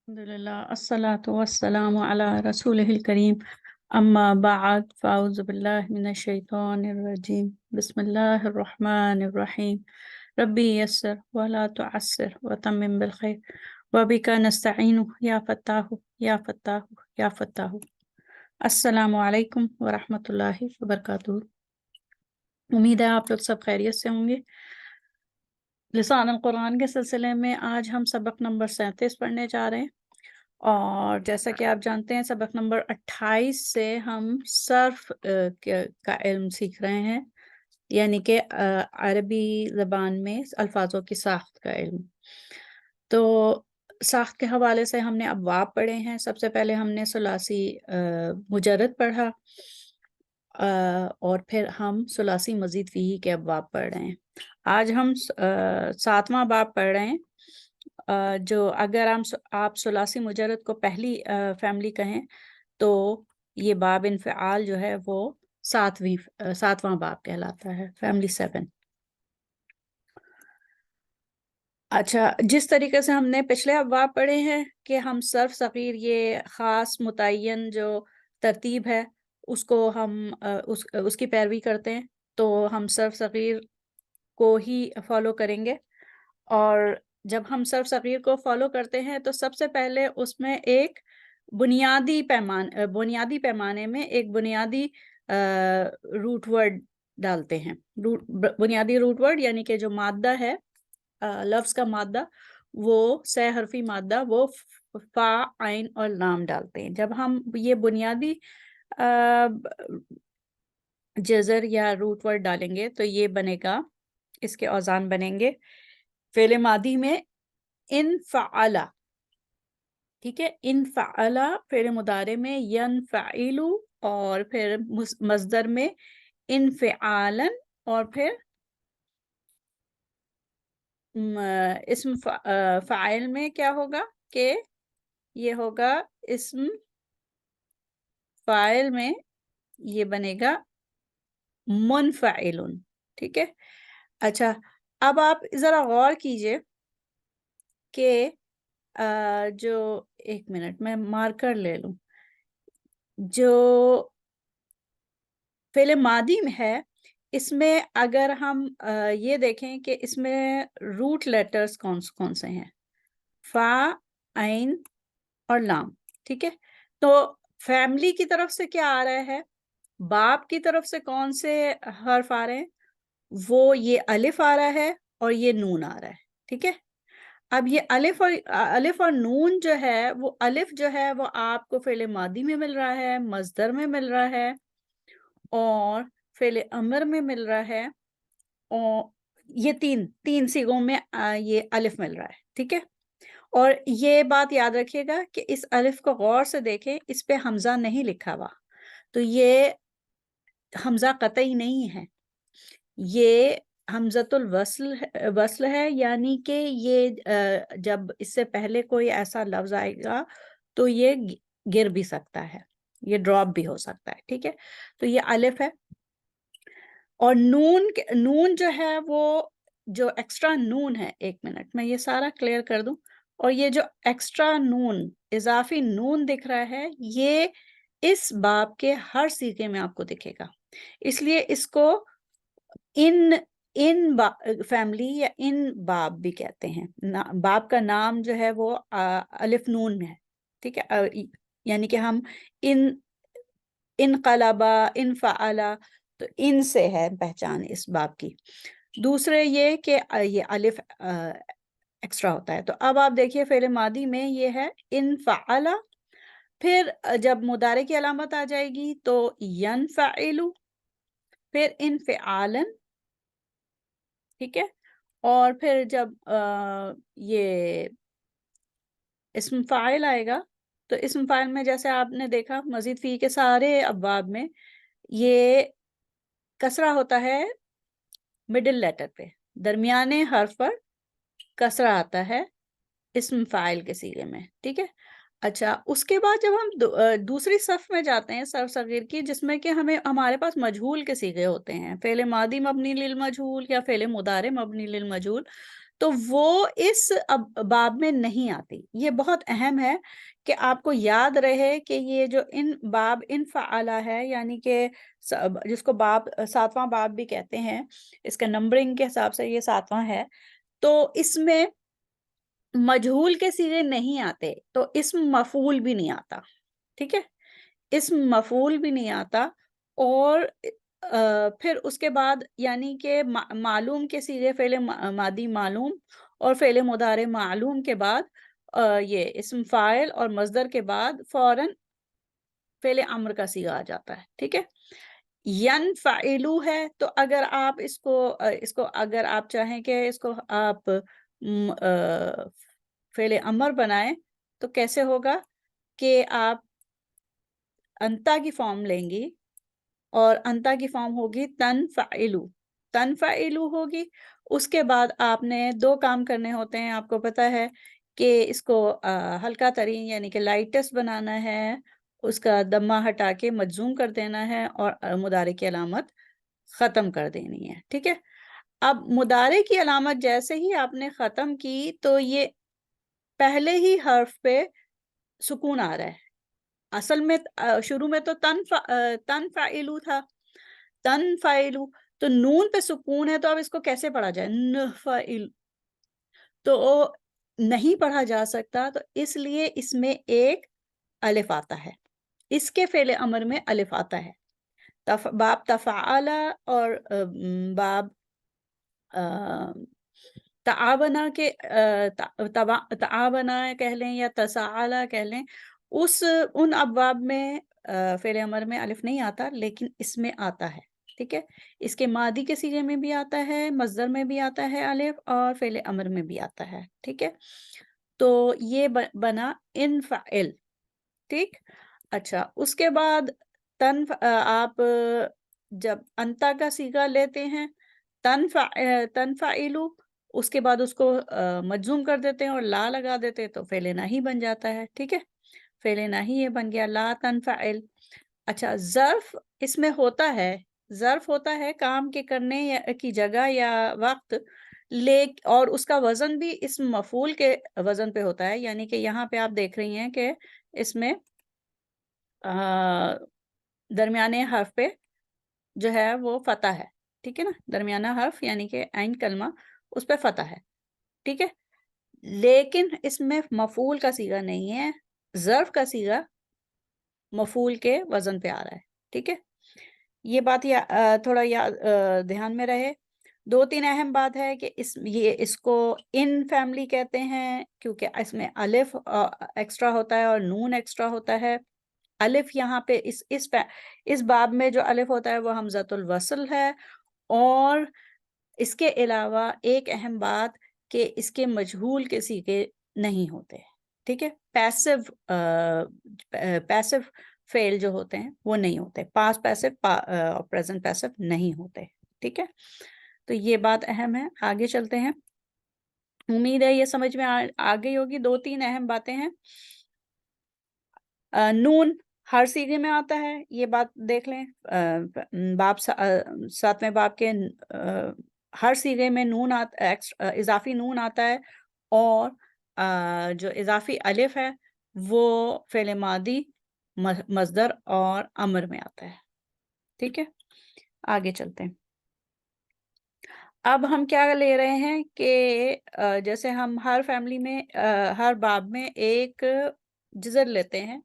الحمدللہ الصلاۃ والسلام علی رسولہ الکریم اما بعد فاعوذ باللہ من الشیطان الرجیم بسم اللہ الرحمن الرحیم ربی یسر ولا تعسر وتمم بالخیر وبک نستعین یا فتاح یا فتاح یا فتاح۔ السلام علیکم ورحمۃ اللہ وبرکاتہ۔ امید ہے آپ لوگ سب خیریت سے ہوں گے۔ لسان القرآن کے سلسلے میں آج ہم سبق نمبر 37 پڑھنے جا رہے ہیں، اور جیسا کہ آپ جانتے ہیں سبق نمبر 28 سے ہم صرف کا علم سیکھ رہے ہیں، یعنی کہ عربی زبان میں الفاظوں کی ساخت کا علم۔ تو ساخت کے حوالے سے ہم نے ابواب پڑھے ہیں۔ سب سے پہلے ہم نے ثلاثی مجرد پڑھا، اور پھر ہم ثلاثی مزید فیہی کے ابواب پڑھ رہے ہیں۔ آج ہم 7واں باب پڑھ رہے ہیں، جو اگر آپ ثلاثی مجرد کو پہلی فیملی کہیں تو یہ باب انفعال جو ہے وہ ساتواں باب کہلاتا ہے، فیملی 7۔ اچھا، جس طریقے سے ہم نے پچھلے ابواب پڑھے ہیں کہ ہم صرف صغیر، یہ خاص متعین جو ترتیب ہے اس کو ہم اس کی پیروی کرتے ہیں، تو ہم صرف صغیر کو ہی فالو کریں گے۔ اور جب ہم صرف صغیر کو فالو کرتے ہیں تو سب سے پہلے اس میں ایک بنیادی پیمانے میں ایک بنیادی روٹ ورڈ ڈالتے ہیں۔ بنیادی روٹ ورڈ یعنی کہ جو مادہ ہے، لفظ کا مادہ، وہ سہ حرفی مادہ، وہ فا، عین اور لام ڈالتے ہیں۔ جب ہم یہ بنیادی جزر یا روٹ ورڈ ڈالیں گے تو یہ بنے گا، اس کے اوزان بنیں گے فعل ماضی میں انفعل، ٹھیک ہے، انفعل فعل مضارع میں ینفعل، اور پھر مصدر میں انفعالا، اور پھر اسم فاعل میں کیا ہوگا کہ یہ ہوگا اسم فاعل میں یہ بنے گا منفعل، ٹھیک ہے۔ اچھا، اب آپ ذرا غور کیجئے کہ جو ایک منٹ میں مارکر لے لوں، جو فعل ماضی میں ہے اس میں اگر ہم یہ دیکھیں کہ اس میں روٹ لیٹرز کون سے ہیں، فا، عین اور لام، ٹھیک ہے۔ تو فیملی کی طرف سے کیا آ رہا ہے، باپ کی طرف سے کون سے حرف آ رہے ہیں، وہ یہ الف آ رہا ہے اور یہ نون آ رہا ہے، ٹھیک ہے۔ اب یہ الف اور نون جو ہے، وہ الف جو ہے وہ آپ کو فعل ماضی میں مل رہا ہے، مصدر میں مل رہا ہے، اور فعل امر میں مل رہا ہے، اور یہ تین صیغوں میں یہ الف مل رہا ہے، ٹھیک ہے۔ اور یہ بات یاد رکھیے گا کہ اس الف کو غور سے دیکھیں، اس پہ حمزہ نہیں لکھا ہوا، تو یہ حمزہ قطعی نہیں ہے، یہ حمزۃ الوصل ہے، یعنی کہ یہ جب اس سے پہلے کوئی ایسا لفظ آئے گا تو یہ گر بھی سکتا ہے، یہ ڈراپ بھی ہو سکتا ہے، ٹھیک ہے۔ تو یہ الف ہے، اور نون جو ہے وہ جو ایکسٹرا نون ہے، ایک منٹ میں یہ سارا کلیئر کر دوں، اور یہ جو ایکسٹرا نون، اضافی نون دکھ رہا ہے، یہ اس باب کے ہر صیغے میں آپ کو دکھے گا، اس لیے اس کو ان فیملی یا ان باب بھی کہتے ہیں۔ باب کا نام جو ہے وہ الف نون ہے، ٹھیک ہے، یعنی کہ ہم انقلبا، انفعلا، تو ان سے ہے پہچان اس باب کی۔ دوسرے یہ کہ یہ الف ایکسٹرا ہوتا ہے۔ تو اب آپ دیکھیے فعل ماضی میں یہ ہے انفعلا، پھر جب مضارع کی علامت آ جائے گی تو ینفعل، پھر انفعالا، ٹھیک ہے، اور پھر جب یہ اسم فاعل آئے گا تو اسم فاعل میں جیسے آپ نے دیکھا مزید فی کے سارے ابواب میں یہ کسرہ ہوتا ہے مڈل لیٹر پہ، درمیانے حرف پر کسرہ آتا ہے اسم فاعل کے صیغے میں، ٹھیک ہے۔ اچھا، اس کے بعد جب ہم دوسری صف میں جاتے ہیں صرف صغیر کی، جس میں کہ ہمارے پاس مجہول کے صیغے ہوتے ہیں، فعل ماضی مبنی للمجہول یا فعل مضارع مبنی للمجہول، تو وہ اس باب میں نہیں آتی. یہ بہت اہم ہے کہ آپ کو یاد رہے کہ یہ جو باب انفعالہ ہے، یعنی کہ جس کو باب 7واں باب بھی کہتے ہیں، اس کے نمبرنگ کے حساب سے یہ 7واں ہے، تو اس میں مجہول کے صیغے نہیں آتے، تو اسم مفعول بھی نہیں آتا. ٹھیک ہے، اسم مفعول بھی نہیں آتا. اور پھر اس کے بعد یعنی کہ معلوم کے صیغے فعل ماضی معلوم اور فعل مضارع معلوم کے بعد یہ اسم فاعل اور مصدر کے بعد فوراً فعل امر کا صیغہ آ جاتا ہے. ٹھیک ہے، ینفعلو ہے، تو اگر آپ اس کو اگر آپ چاہیں کہ اس کو آپ فعل امر بنائیں تو کیسے ہوگا کہ آپ انتا کی فارم لیں گی، اور انتا کی فارم ہوگی تنفعلو. تنفعلو ہوگی. اس کے بعد آپ نے 2 کام کرنے ہوتے ہیں. آپ کو پتا ہے کہ اس کو ہلکا ترین یعنی کہ لائٹس بنانا ہے، اس کا دمہ ہٹا کے مجزوم کر دینا ہے، اور مضارع کی علامت ختم کر دینی ہے. ٹھیک ہے، اب مضارع کی علامت جیسے ہی آپ نے ختم کی تو یہ پہلے ہی حرف پہ سکون آ رہا ہے. اصل میں شروع میں تو تنفعلو تھا، تنفعلو، تو نون پہ سکون ہے، تو اب اس کو کیسے پڑھا جائے؟ نفعل، تو نہیں پڑھا جا سکتا. تو اس لیے اس میں ایک الف آتا ہے، اس کے فعل امر میں الف آتا ہے. باب تفعل اور باب تعاونا کے تعاونا کہہ لیں یا تساعلا کہہ لیں، ان ابواب میں فعل امر میں الف نہیں آتا، لیکن اس میں آتا ہے. ٹھیک ہے، اس کے ماضی کے صیغے میں بھی آتا ہے، مصدر میں بھی آتا ہے الف، اور فعل امر میں بھی آتا ہے. ٹھیک ہے، تو یہ بنا انفعل. ٹھیک، اچھا، اس کے بعد آپ جب انتا کا صیغہ لیتے ہیں تنفعلو، اس کے بعد اس کو مجزوم کر دیتے ہیں اور لا لگا دیتے ہیں، تو فعل ناہی بن جاتا ہے. ٹھیک ہے، فعل ناہی یہ بن گیا لا تنفعل. اچھا، ظرف اس میں ہوتا ہے، ظرف ہوتا ہے کام کے کرنے کی جگہ یا وقت، اور اس کا وزن بھی اسم مفعول کے وزن پہ ہوتا ہے. یعنی کہ یہاں پہ آپ دیکھ رہی ہیں کہ اس میں درمیانے حرف پہ جو ہے وہ فتح ہے. ٹھیک ہے نا، درمیانہ حرف یعنی کہ عین کلمہ، اس پہ فتح ہے. ٹھیک ہے، لیکن اس میں مفعول کا صیغہ نہیں ہے، ظرف کا صیغہ مفعول کے وزن پہ آ رہا ہے. ٹھیک ہے، یہ بات تھوڑا دھیان میں رہے. 2-3 اہم بات ہے کہ اس کو ان فیملی کہتے ہیں کیونکہ اس میں الف ایکسٹرا ہوتا ہے اور نون ایکسٹرا ہوتا ہے. الف یہاں پہ اس باب میں جو الف ہوتا ہے وہ حمزۃ الوصل ہے. اور اس کے علاوہ ایک اہم بات کہ اس کے مجہول کے صیغے نہیں ہوتے. ٹھیک ہے، پیسو فعل جو ہوتے ہیں وہ نہیں ہوتے، پاسٹ پیسو اور پریزنٹ پیسو نہیں ہوتے. ٹھیک ہے، تو یہ بات اہم ہے. آگے چلتے ہیں، امید ہے یہ سمجھ میں آ گئی ہوگی. 2-3 اہم باتیں ہیں. نون ہر صیغے میں آتا ہے، یہ بات دیکھ لیں. باب 7ویں باب کے ہر صیغے میں نون اضافی نون آتا ہے، اور جو اضافی الف ہے وہ فعل ماضی، مصدر اور امر میں آتا ہے. ٹھیک ہے، آگے چلتے ہیں. اب ہم کیا لے رہے ہیں کہ جیسے ہم ہر فیملی میں ہر باب میں ایک جزر لیتے ہیں،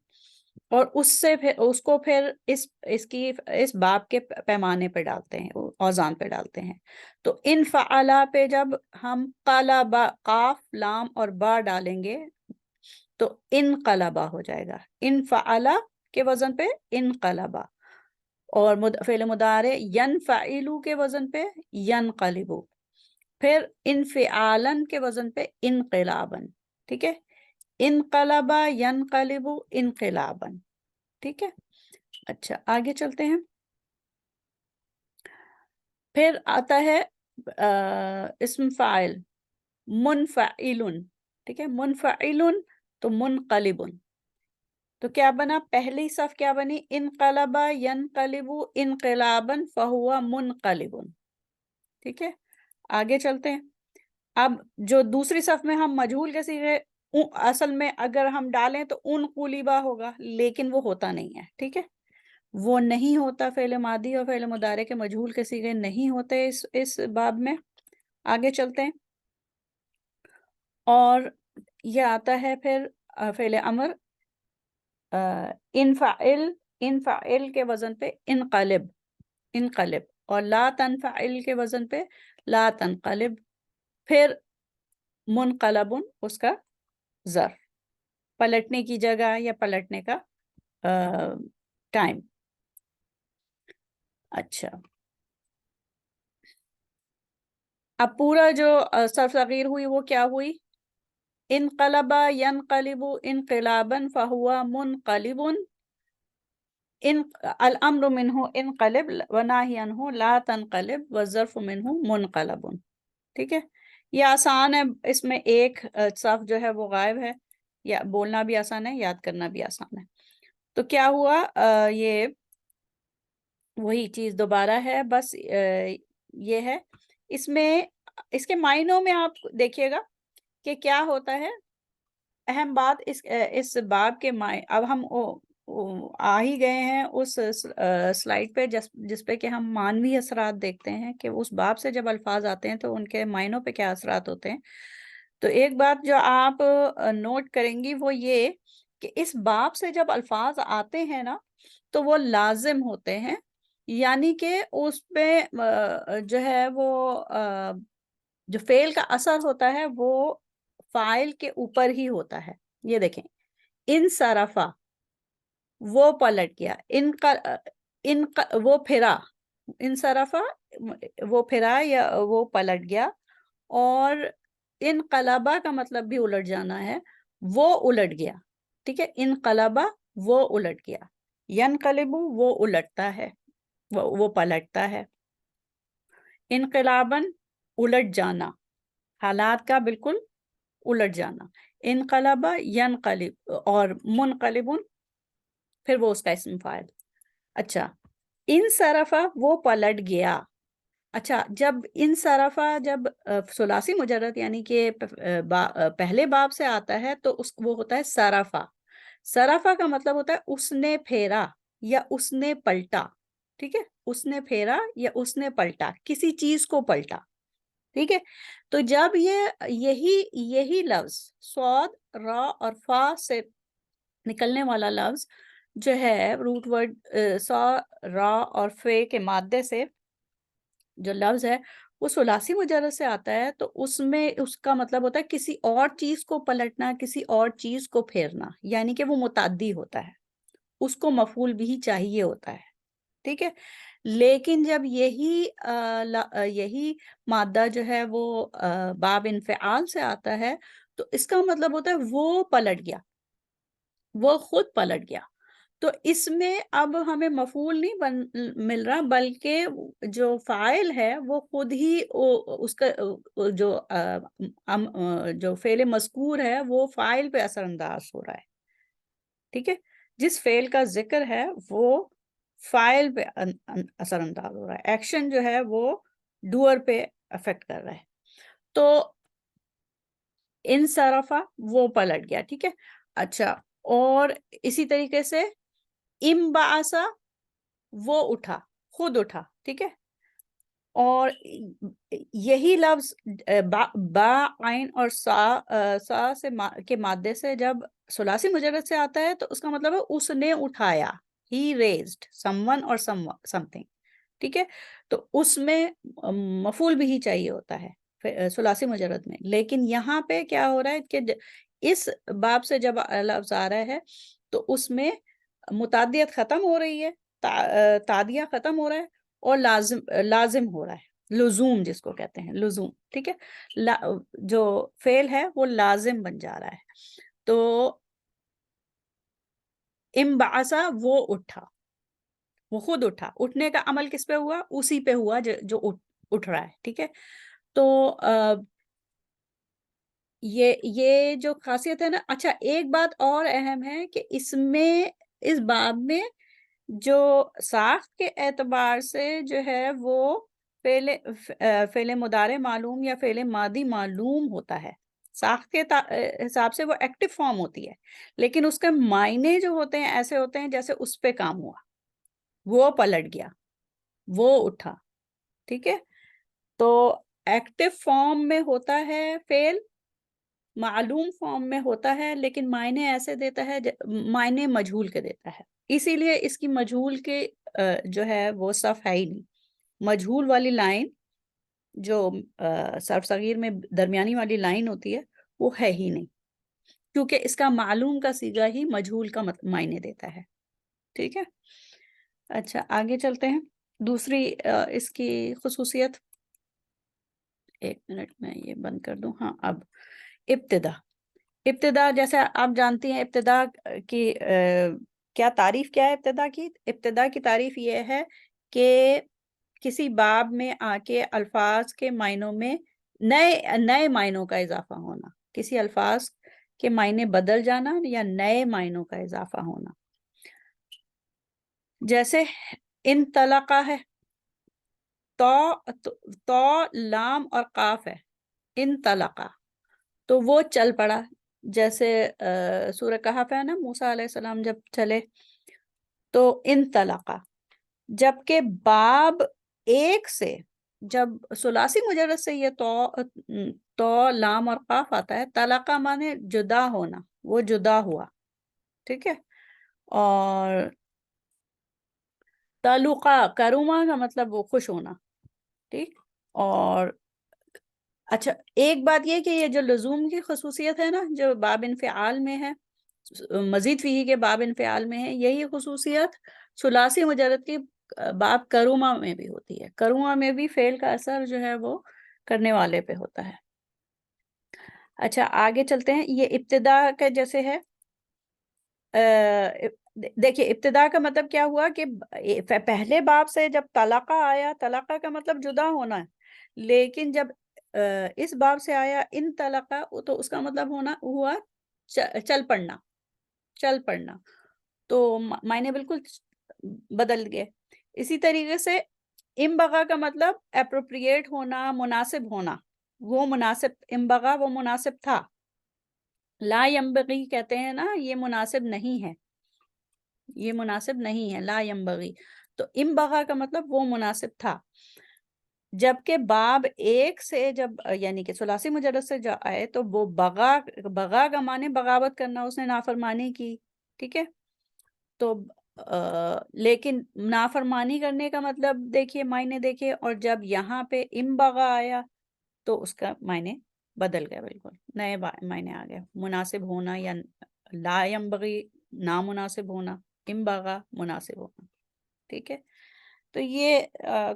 اور اس کو پھر اس باب کے پیمانے پہ ڈالتے ہیں، اوزان پہ ڈالتے ہیں. تو انفعلا پہ جب ہم قلبا، قاف لام اور با ڈالیں گے تو انقلبا ہو جائے گا. انفعلا کے وزن پہ انقلبا، اور فعل مضارع ینفعلو کے وزن پہ ینقلبو، پھر انفعالن کے وزن پہ انقلابن. ٹھیک ہے، انقلبا ینقلبو انقلابن. ٹھیک ہے، اچھا آگے چلتے ہیں. پھر آتا ہے اسم فاعل منفعلن. ٹھیک ہے، منفعلن تو منقلبن. تو کیا بنا؟ پہلی صف کیا بنی؟ انقلبا ینقلبو انقلابن فہو منقلبن. ٹھیک ہے، آگے چلتے ہیں. اب جو دوسری صف میں ہم مجہول کے صیغے اصل میں اگر ہم ڈالیں تو ان قلیبہ ہوگا، لیکن وہ ہوتا نہیں ہے، ٹھیک ہے، وہ نہیں ہوتا، فعل ماضی اور فعل مضارع کے مجہول کے صیغے نہیں ہوتے اس باب میں. آگے چلتے ہیں، اور یہ آتا ہے پھر فعل امر انفعل کے وزن پہ انقلب، اور لا تنفعل کے وزن پہ لا تنقلب، پھر منقلبن اس کا ظرف، پلٹنے کی جگہ یا پلٹنے کا ٹائم. اچھا، اب پورا جو صرف صغیر ہوئی وہ کیا ہوئی؟ انقلب ینقلب انقلابا فہو منقلب، الامر منہ انقلب وناہی عنہ لا تنقلب والظرف منہ منقلب. ٹھیک ہے، یہ آسان ہے، اس میں ایک صف جو ہے وہ غائب ہے، یا بولنا بھی آسان ہے، یاد کرنا بھی آسان ہے. تو کیا ہوا، یہ وہی چیز دوبارہ ہے، بس یہ ہے اس میں، اس کے معنوں میں آپ دیکھیے گا کہ کیا ہوتا ہے. اہم بات اس باب کے اب ہم آ ہی گئے ہیں اس سلائیڈ پہ جس پہ کہ ہم معنوی اثرات دیکھتے ہیں کہ اس باب سے جب الفاظ آتے ہیں تو ان کے معنوں پہ کیا اثرات ہوتے ہیں. تو ایک بات جو آپ نوٹ کریں گی وہ یہ کہ اس باب سے جب الفاظ آتے ہیں نا تو وہ لازم ہوتے ہیں، یعنی کہ اس پہ جو ہے وہ جو فعل کا اثر ہوتا ہے وہ فاعل کے اوپر ہی ہوتا ہے. یہ دیکھیں، انصرفا وہ پلٹ گیا، وہ پھرا، انصرفا وہ پھرا یا وہ پلٹ گیا، اور انقلبا کا مطلب بھی الٹ جانا ہے، وہ الٹ گیا. ٹھیک ہے، انقلبا وہ الٹ گیا، ینقلبو وہ الٹتا ہے، وہ پلٹتا ہے، انقلابن الٹ جانا، حالات کا بالکل الٹ جانا، انقلبا ینقلب، اور منقلبن پھر وہ اس کا اسم فاعل. اچھا، انصرفا وہ پلٹ گیا. اچھا، جب انصرفا جب ثلاثی مجرد یعنی کہ پہلے باب سے آتا ہے تو وہ ہوتا ہے صرفا. صرفا کا مطلب ہوتا ہے اس نے پھیرا یا اس نے پلٹا. ٹھیک ہے، اس نے پھیرا یا اس نے پلٹا، کسی چیز کو پلٹا. ٹھیک ہے، تو جب یہی لفظ صاد، را اور فا سے نکلنے والا لفظ جو ہے روٹ ورڈ سا، را اور فے کے مادے سے جو لفظ ہے وہ ثلاثی مجرد سے آتا ہے، تو اس میں اس کا مطلب ہوتا ہے کسی اور چیز کو پلٹنا، کسی اور چیز کو پھیرنا، یعنی کہ وہ متعدی ہوتا ہے، اس کو مفعول بھی چاہیے ہوتا ہے. ٹھیک ہے، لیکن جب یہی مادہ جو ہے وہ باب انفعال سے آتا ہے تو اس کا مطلب ہوتا ہے وہ پلٹ گیا، وہ خود پلٹ گیا. تو اس میں اب ہمیں مفعول نہیں مل رہا، بلکہ جو فاعل ہے وہ خود ہی اس کا جو فعل مذکور ہے وہ فاعل پہ اثر انداز ہو رہا ہے. ٹھیک ہے، جس فعل کا ذکر ہے وہ فاعل پہ اثر انداز ہو رہا ہے، ایکشن جو ہے وہ ڈوئر پہ افیکٹ کر رہا ہے. تو انصرفا وہ پلٹ گیا. ٹھیک ہے، اچھا، اور اسی طریقے سے امبعثا وہ اٹھا، خود اٹھا. ٹھیک ہے، اور یہی لفظ با عین اور سا سے کے مادے سے جب ثلاثی مجرد سے آتا ہے تو اس کا مطلب ہے اس نے اٹھایا، he raised someone or something. ٹھیک ہے، تو اس میں مفعول بھی ہی چاہیے ہوتا ہے ثلاثی مجرد میں. لیکن یہاں پہ کیا ہو رہا ہے کہ اس باب سے جب لفظ آ رہا ہے تو اس میں متعدیت ختم ہو رہی ہے، تعدیہ ختم ہو رہا ہے، اور لازم ہو رہا ہے، لزوم جس کو کہتے ہیں، لزوم. ٹھیک ہے، جو فعل ہے وہ لازم بن جا رہا ہے. تو انبعثا وہ اٹھا، وہ خود اٹھا، اٹھنے کا عمل کس پہ ہوا؟ اسی پہ ہوا جو اٹھ رہا ہے. ٹھیک ہے، تو یہ جو خاصیت ہے نا. اچھا، ایک بات اور اہم ہے کہ اس باب میں جو ساخت کے اعتبار سے جو ہے وہ فعل مضارع معلوم یا فعل ماضی معلوم ہوتا ہے، ساخت کے حساب سے وہ ایکٹیو فارم ہوتی ہے، لیکن اس کے معنی جو ہوتے ہیں ایسے ہوتے ہیں جیسے اس پہ کام ہوا، وہ پلٹ گیا، وہ اٹھا، ٹھیک ہے؟ تو ایکٹیو فارم میں ہوتا ہے فعل، معلوم فارم میں ہوتا ہے لیکن معنی ایسے دیتا ہے، معنی مجہول کے دیتا ہے، اسی لیے اس کی مجہول کے جو ہے وہ صف ہے ہی نہیں، مجہول والی لائن جو صرف صغیر میں درمیانی والی لائن ہوتی ہے وہ ہے ہی نہیں، کیونکہ اس کا معلوم کا صیغہ ہی مجہول کا معنی دیتا ہے، ٹھیک ہے؟ اچھا آگے چلتے ہیں، دوسری اس کی خصوصیت، ایک منٹ میں یہ بند کر دوں، ہاں اب ابتدا جیسے آپ جانتی ہیں ابتدا کی کیا تعریف کیا ہے ابتدا کی؟ ابتدا کی تعریف یہ ہے کہ کسی باب میں آ کے الفاظ کے معنوں میں نئے معنوں کا اضافہ ہونا، کسی الفاظ کے معنی بدل جانا یا نئے معنوں کا اضافہ ہونا، جیسے انطلقہ ہے، تو لام اور قاف ہے، انطلقہ تو وہ چل پڑا، جیسے سورہ کہف ہے نا، موسیٰ علیہ السلام جب چلے تو انطلقہ، جبکہ باب ایک سے جب ثلاثی مجرد سے یہ تو لام اور قاف آتا ہے، طلقہ مانے جدا ہونا، وہ جدا ہوا، ٹھیک ہے؟ اور تعلقہ کروما کا مطلب وہ خوش ہونا، ٹھیک؟ اور اچھا ایک بات یہ کہ یہ جو لزوم کی خصوصیت ہے نا، جو باب انفعال میں ہے، مزید فیہ کے باب انفعال میں ہے، یہی خصوصیت ثلاثی مجرد کی باب کروما میں بھی ہوتی ہے، کروما میں بھی فعل کا اثر جو ہے وہ کرنے والے پہ ہوتا ہے۔ اچھا آگے چلتے ہیں، یہ ابتدا کا جیسے ہے، دیکھیے ابتدا کا مطلب کیا ہوا کہ پہلے باب سے جب طلاقہ آیا، طلاقہ کا مطلب جدا ہونا ہے، لیکن جب اس باب سے آیا ان طلاقہ تو اس کا مطلب ہوا چل پڑنا، تو معنی بالکل بدل گئے۔ اسی طریقے سے امبغا کا مطلب اپروپریٹ ہونا، مناسب ہونا، وہ مناسب، امبغا وہ مناسب تھا، لا ينبغی کہتے ہیں نا، یہ مناسب نہیں ہے، یہ مناسب نہیں ہے، لا ينبغی، تو امبغا کا مطلب وہ مناسب تھا، جبکہ باب ایک سے جب یعنی کہ ثلاثی مجرد سے جو آئے تو وہ بغا کا معنی بغاوت کرنا، اس نے نافرمانی کی، ٹھیک ہے؟ تو لیکن نافرمانی کرنے کا مطلب دیکھیے، معنی دیکھیے، اور جب یہاں پہ امبغا آیا تو اس کا معنی بدل گیا، بالکل نئے معنی آ گئے، مناسب ہونا یا لا ينبغی نامناسب ہونا، امبغا مناسب ہونا، ٹھیک ہے؟ تو یہ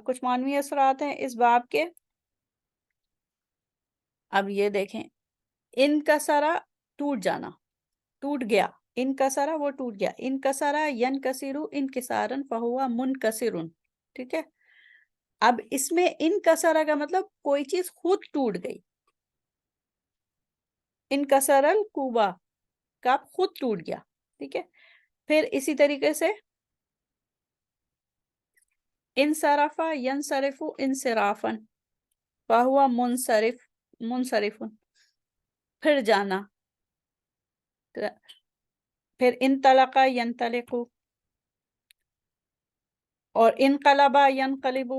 کچھ معنوی اثرات ہیں اس باب کے۔ اب یہ دیکھیں، انکسرا ٹوٹ جانا، ٹوٹ گیا، انکسرا وہ ٹوٹ گیا، انکسرا ینکسرو انکسارن فہوا منکسرن، ٹھیک ہے؟ اب اس میں انکسرا کا مطلب کوئی چیز خود ٹوٹ گئی، انکسر الکوبا کا خود ٹوٹ گیا، ٹھیک ہے؟ پھر اسی طریقے سے انصرفا ینصرف انصرافن فہوا منصرف، پھر جانا، پھر انطلقا ینطلق، اور انقلبا ینقلب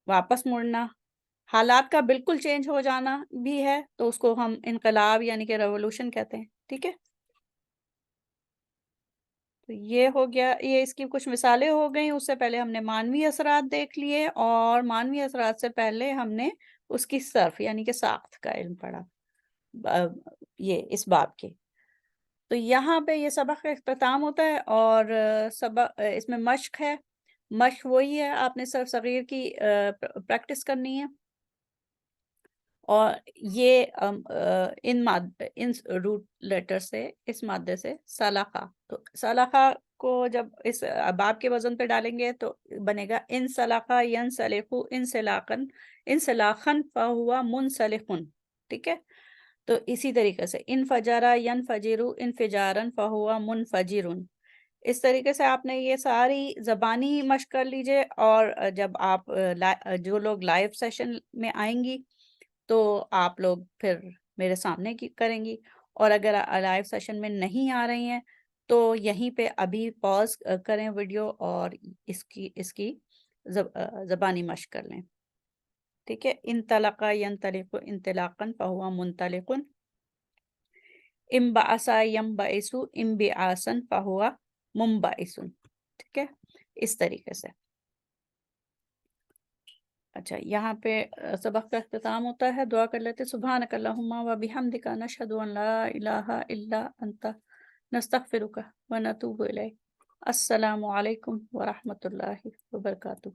واپس مڑنا، حالات کا بالکل چینج ہو جانا بھی ہے تو اس کو ہم انقلاب یعنی کہ ریولوشن کہتے ہیں، ٹھیک ہے؟ تو یہ ہو گیا، یہ اس کی کچھ مثالیں ہو گئیں، اس سے پہلے ہم نے معنوی اثرات دیکھ لیے، اور معنوی اثرات سے پہلے ہم نے اس کی صرف یعنی کہ ساخت کا علم پڑھا یہ اس باب کے۔ تو یہاں پہ یہ سبق کا اختتام ہوتا ہے، اور سبق اس میں مشق ہے، مشق وہی ہے، آپ نے صرف صغیر کی پریکٹس کرنی ہے، اور یہ ان روٹ لیٹر سے، اس مادے سے سلاخہ، تو سلاخہ کو جب اس باب کے وزن پہ ڈالیں گے تو بنے گا انسلخہ ینسلخ انسلاخن انسلاخن فہوا منسلخن، ٹھیک ہے؟ تو اسی طریقے سے انفجرا ینفجر انفجارن فہوا منفجر، اس طریقے سے آپ نے یہ ساری زبانی مشق کر لیجئے، اور جب آپ جو لوگ لائیو سیشن میں آئیں گی تو آپ لوگ پھر میرے سامنے کی کریں گی، اور اگر لائیو سیشن میں نہیں آ رہی ہیں تو یہیں پہ ابھی پاز کریں ویڈیو اور اس کی زبانی مشق کر لیں، ٹھیک ہے؟ انطلقا ینطلق انطلاقا فہو منطلق، انبعث ینبعث انبعاثا فہو منبعث، ٹھیک ہے؟ اس طریقے سے۔ اچھا، یہاں پہ سبق کا اختتام ہوتا ہے، دعا کر لیتے۔ سبحانک اللہم و بحمدک نشہد ان لا الہ الا انت نستغفرک و نتوب الیک۔ السلام علیکم ورحمۃ اللہ وبرکاتہ۔